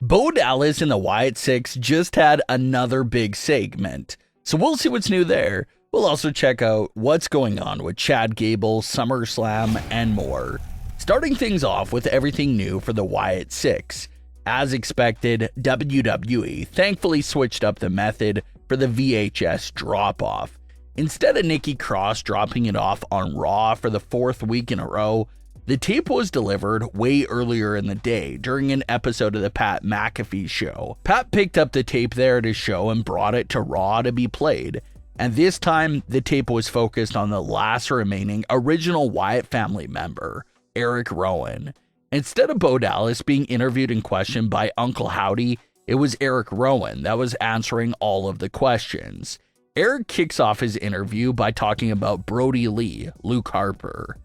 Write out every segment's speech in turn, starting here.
Bo Dallas and the Wyatt Sicks just had another big segment, so we'll see what's new there. We'll also check out what's going on with Chad Gable, Summerslam, and more. Starting things off with everything new for the Wyatt Sicks. As expected, WWE thankfully switched up the method for the VHS drop-off. Instead of Nikki Cross dropping it off on Raw for the 4th week in a row, the tape was delivered way earlier in the day during an episode of the Pat McAfee show. Pat picked up the tape there at his show and brought it to Raw to be played. And this time, the tape was focused on the last remaining original Wyatt family member, Eric Rowan. Instead of Bo Dallas being interviewed and questioned by Uncle Howdy, it was Eric Rowan that was answering all of the questions. Eric kicks off his interview by talking about Brodie Lee, Luke Harper.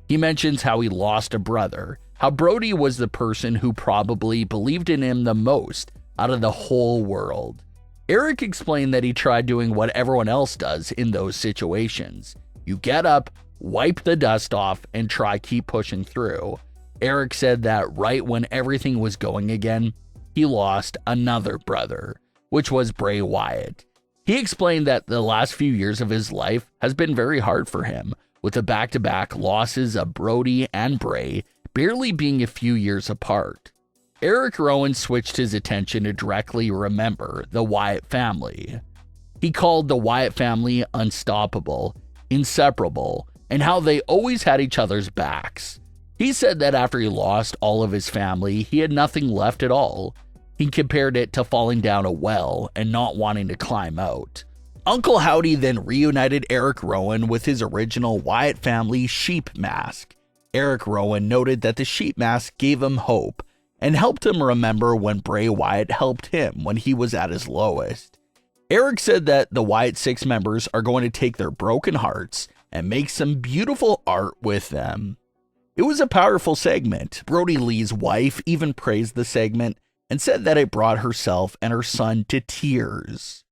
He mentions how he lost a brother, how Brodie was the person who probably believed in him the most out of the whole world. Eric explained that he tried doing what everyone else does in those situations. You get up, wipe the dust off, and try keep pushing through. Eric said that right when everything was going again, he lost another brother, which was Bray Wyatt. He explained that the last few years of his life has been very hard for him, with the back-to-back losses of Brodie and Bray barely being a few years apart. Eric Rowan switched his attention to directly remember the Wyatt family. He called the Wyatt family unstoppable, inseparable, and how they always had each other's backs. He said that after he lost all of his family, he had nothing left at all. He compared it to falling down a well and not wanting to climb out. Uncle Howdy then reunited Eric Rowan with his original Wyatt family sheep mask. Eric Rowan noted that the sheep mask gave him hope and helped him remember when Bray Wyatt helped him when he was at his lowest. Eric said that the Wyatt Sicks members are going to take their broken hearts and make some beautiful art with them. It was a powerful segment. Brodie Lee's wife even praised the segment and said that it brought herself and her son to tears.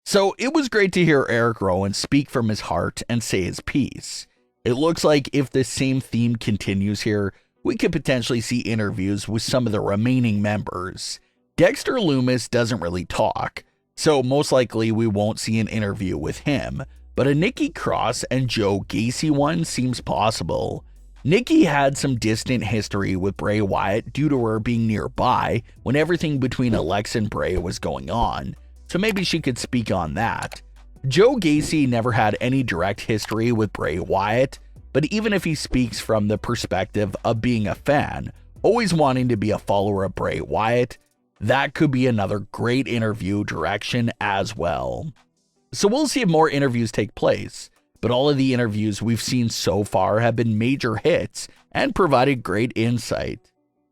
So it was great to hear Eric Rowan speak from his heart and say his piece. It looks like if this same theme continues here, we could potentially see interviews with some of the remaining members. Dexter Lumis doesn't really talk, so most likely we won't see an interview with him, but a Nikki Cross and Joe Gacy one seems possible. Nikki had some distant history with Bray Wyatt due to her being nearby when everything between Alexa and Bray was going on, so maybe she could speak on that. Joe Gacy never had any direct history with Bray Wyatt, but even if he speaks from the perspective of being a fan, always wanting to be a follower of Bray Wyatt, that could be another great interview direction as well. So we'll see if more interviews take place, but all of the interviews we've seen so far have been major hits and provided great insight.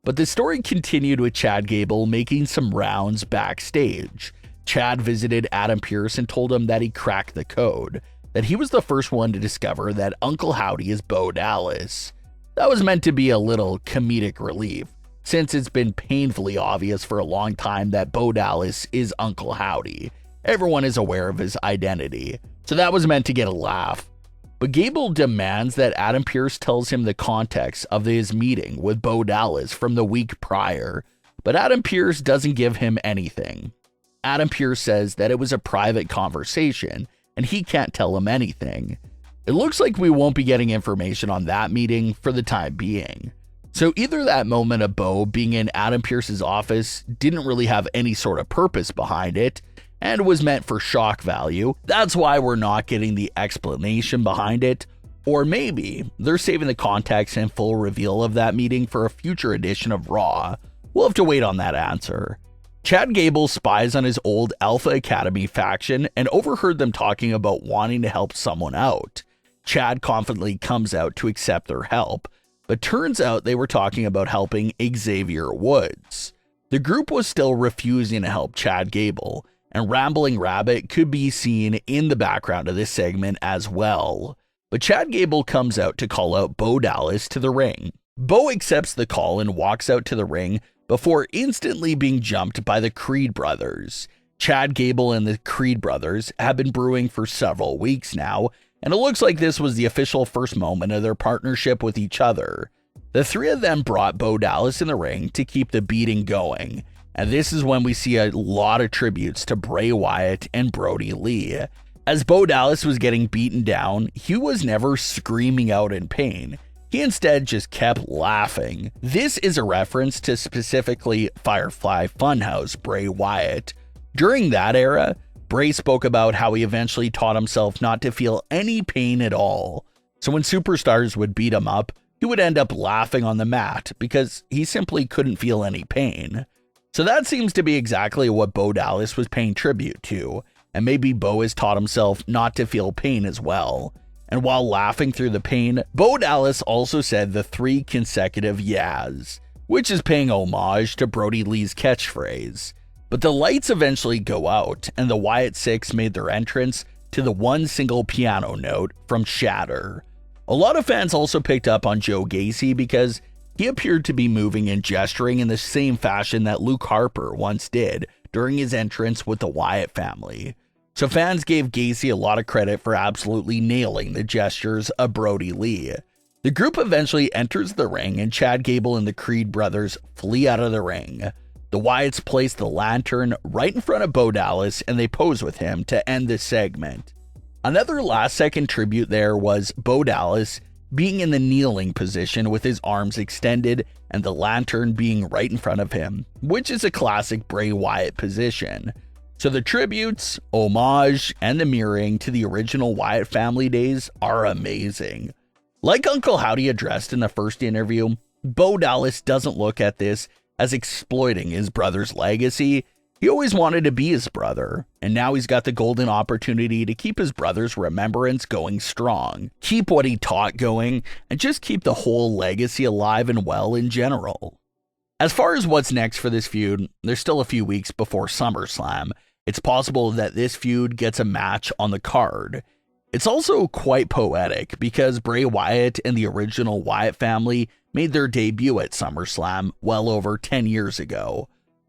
But the story continued with Chad Gable making some rounds backstage. Chad visited Adam Pearce and told him that he cracked the code, that he was the first one to discover that Uncle Howdy is Bo Dallas. That was meant to be a little comedic relief, since it's been painfully obvious for a long time that Bo Dallas is Uncle Howdy. Everyone is aware of his identity, so that was meant to get a laugh. But Gable demands that Adam Pearce tells him the context of his meeting with Bo Dallas from the week prior, but Adam Pearce doesn't give him anything. Adam Pearce says that it was a private conversation and he can't tell him anything. It looks like we won't be getting information on that meeting for the time being. So either that moment of Bo being in Adam Pearce's office didn't really have any sort of purpose behind it and was meant for shock value. That's why we're not getting the explanation behind it. Or maybe they're saving the context and full reveal of that meeting for a future edition of Raw. We'll have to wait on that answer. Chad Gable spies on his old Alpha Academy faction and overheard them talking about wanting to help someone out. Chad confidently comes out to accept their help, but turns out they were talking about helping Xavier Woods. The group was still refusing to help Chad Gable, and Rambling Rabbit could be seen in the background of this segment as well. But Chad Gable comes out to call out Bo Dallas to the ring. Bo accepts the call and walks out to the ring before instantly being jumped by the Creed brothers. Chad Gable and the Creed brothers have been brewing for several weeks now, and it looks like this was the official first moment of their partnership with each other. The three of them brought Bo Dallas in the ring to keep the beating going, and this is when we see a lot of tributes to Bray Wyatt and Brodie Lee. As Bo Dallas was getting beaten down, he was never screaming out in pain. He instead just kept laughing. This is a reference to specifically Firefly Funhouse Bray Wyatt. During that era, Bray spoke about how he eventually taught himself not to feel any pain at all. So when superstars would beat him up, he would end up laughing on the mat because he simply couldn't feel any pain. So that seems to be exactly what Bo Dallas was paying tribute to, and maybe Bo has taught himself not to feel pain as well. And while laughing through the pain, Bo Dallas also said the 3 consecutive yas, which is paying homage to Brodie Lee's catchphrase. But the lights eventually go out, and the Wyatt Sicks made their entrance to the one single piano note from Shatter. A lot of fans also picked up on Joe Gacy because he appeared to be moving and gesturing in the same fashion that Luke Harper once did during his entrance with the Wyatt family. So fans gave Gacy a lot of credit for absolutely nailing the gestures of Brodie Lee. The group eventually enters the ring, and Chad Gable and the Creed brothers flee out of the ring. The Wyatts place the lantern right in front of Bo Dallas, and they pose with him to end this segment. Another last-second tribute there was Bo Dallas being in the kneeling position with his arms extended and the lantern being right in front of him, which is a classic Bray Wyatt position. So the tributes, homage, and the mirroring to the original Wyatt family days are amazing. Like Uncle Howdy addressed in the first interview, Bo Dallas doesn't look at this as exploiting his brother's legacy. He always wanted to be his brother, and now he's got the golden opportunity to keep his brother's remembrance going strong, keep what he taught going, and just keep the whole legacy alive and well in general. As far as what's next for this feud, there's still a few weeks before SummerSlam. It's possible that this feud gets a match on the card. It's also quite poetic because Bray Wyatt and the original Wyatt family made their debut at SummerSlam well over 10 years ago.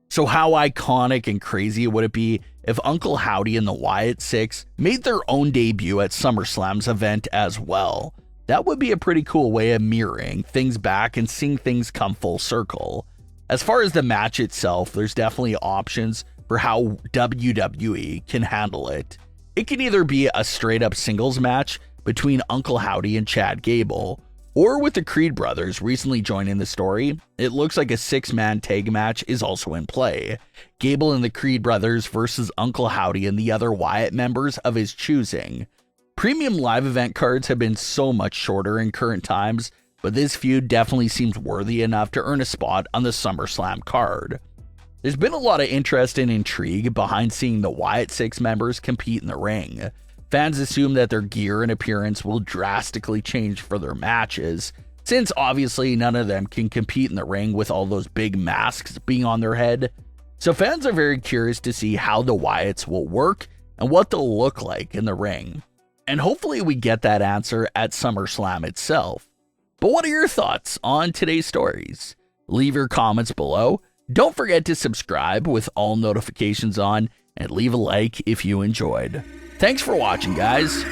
So how iconic and crazy would it be if Uncle Howdy and the Wyatt Sicks made their own debut at SummerSlam's event as well? That would be a pretty cool way of mirroring things back and seeing things come full circle. As far as the match itself, there's definitely options for how WWE can handle it. It can either be a straight up singles match between Uncle Howdy and Chad Gable, or with the Creed brothers recently joining the story, it looks like a 6-man tag match is also in play. Gable and the Creed brothers versus Uncle Howdy and the other Wyatt members of his choosing. Premium live event cards have been so much shorter in current times, but this feud definitely seems worthy enough to earn a spot on the SummerSlam card. There's been a lot of interest and intrigue behind seeing the Wyatt Sicks members compete in the ring. Fans assume that their gear and appearance will drastically change for their matches, since obviously none of them can compete in the ring with all those big masks being on their head. So fans are very curious to see how the Wyatts will work and what they'll look like in the ring. And hopefully we get that answer at SummerSlam itself. But what are your thoughts on today's stories? Leave your comments below. Don't forget to subscribe with all notifications on and leave a like if you enjoyed. Thanks for watching, guys.